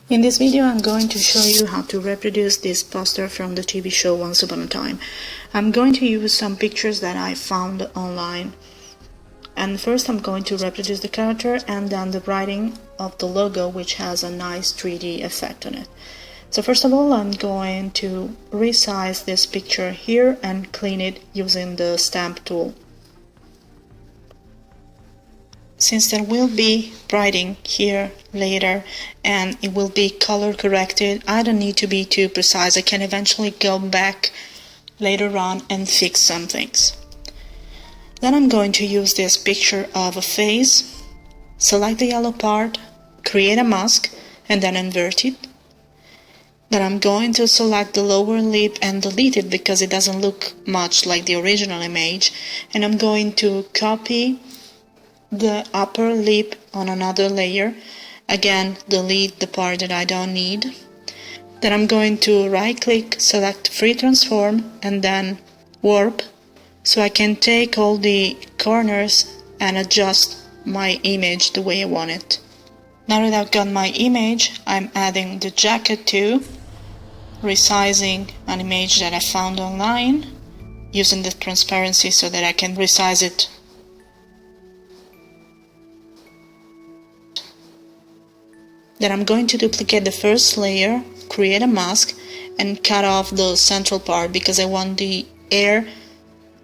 In this video, I'm going to show you how to reproduce this poster from the TV show Once Upon a Time. I'm going to use some pictures that I found online. And first I'm going to reproduce the character and then the writing of the logo, which has a nice 3D effect on it. So first of all, I'm going to resize this picture here and clean it using the stamp tool. Since there will be writing here later and it will be color corrected, I don't need to be too precise. I can eventually go back later on and fix some things. Then I'm going to use this picture of a face, select the yellow part, create a mask, and then invert it. Then I'm going to select the lower lip and delete it because it doesn't look much like the original image. And I'm going to copy the upper lip on another layer. Again, delete the part that I don't need. Then I'm going to right click, select free transform, and then warp, so I can take all the corners and adjust my image the way I want it. Now that I've got my image, I'm adding the jacket too, resizing an image that I found online, using the transparency so that I can resize it. Then I'm going to duplicate the first layer, create a mask, and cut off the central part because I want the air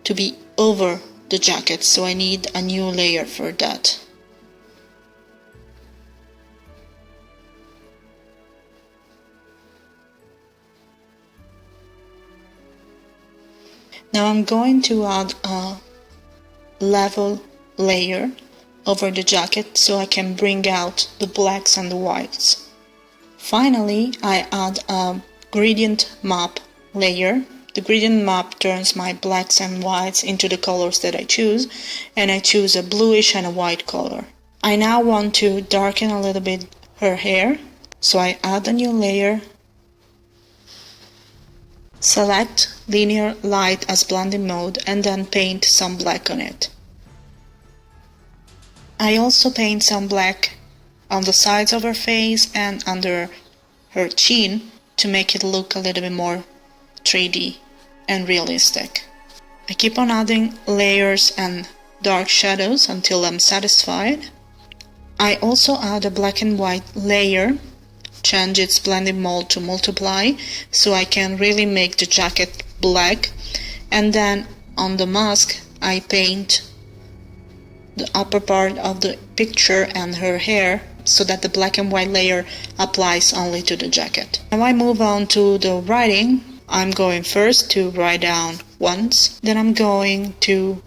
to be over the jacket, so I need a new layer for that. Now I'm going to add a level layer over the jacket so I can bring out the blacks and the whites. Finally, I add a gradient map layer. The gradient map turns my blacks and whites into the colors that I choose, and I choose a bluish and a white color. I now want to darken a little bit her hair, so I add a new layer, select linear light as blending mode, and then paint some black on it. I also paint some black on the sides of her face and under her chin to make it look a little bit more 3D and realistic. I keep on adding layers and dark shadows until I'm satisfied. I also add a black and white layer, change its blending mode to multiply so I can really make the jacket black, and then on the mask I paint the upper part of the picture and her hair so that the black and white layer applies only to the jacket. Now I move on to the writing. I'm going first to write down once, then I'm going to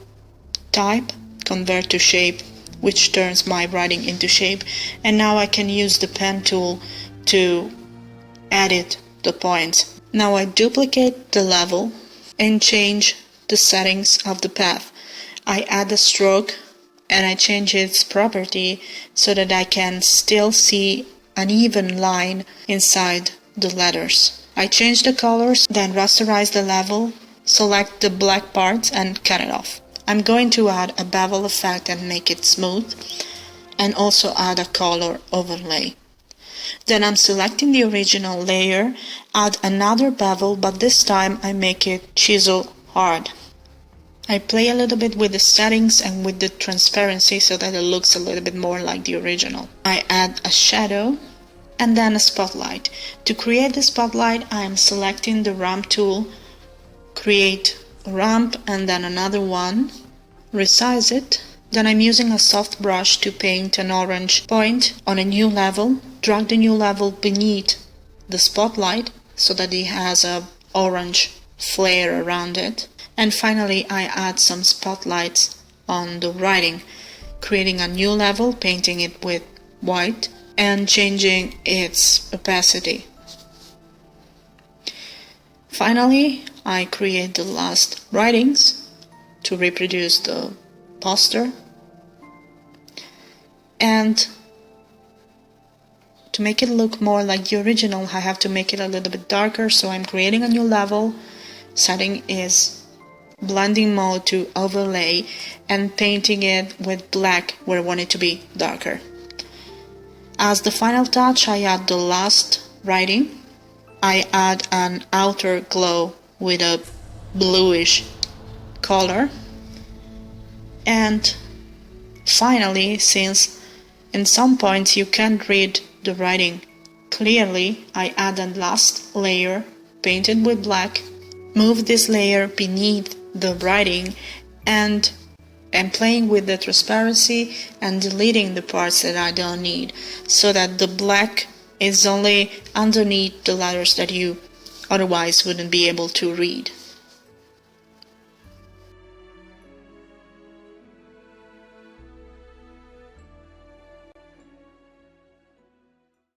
type, convert to shape, which turns my writing into shape, and now I can use the pen tool to edit the points. Now I duplicate the level and change the settings of the path. I add a stroke and I change its property so that I can still see an even line inside the letters. I change the colors, then rasterize the level, select the black parts and cut it off. I'm going to add a bevel effect and make it smooth, and also add a color overlay. Then I'm selecting the original layer, add another bevel, but this time I make it chisel hard. I play a little bit with the settings and with the transparency so that it looks a little bit more like the original. I add a shadow and then a spotlight. To create the spotlight, I am selecting the ramp tool, create a ramp and then another one, resize it. Then I'm using a soft brush to paint an orange point on a new level, drag the new level beneath the spotlight so that it has a orange flare around it. And finally, I add some spotlights on the writing, creating a new level, painting it with white, and changing its opacity. Finally, I create the last writings to reproduce the poster. And to make it look more like the original, I have to make it a little bit darker, so I'm creating a new level. Setting is blending mode to overlay and painting it with black where I want it to be darker. As the final touch, I add the last writing. I add an outer glow with a bluish color. And finally, since in some points you can't read the writing clearly, I add a last layer painted with black, move this layer beneath the writing, and I'm playing with the transparency and deleting the parts that I don't need, so that the black is only underneath the letters that you otherwise wouldn't be able to read.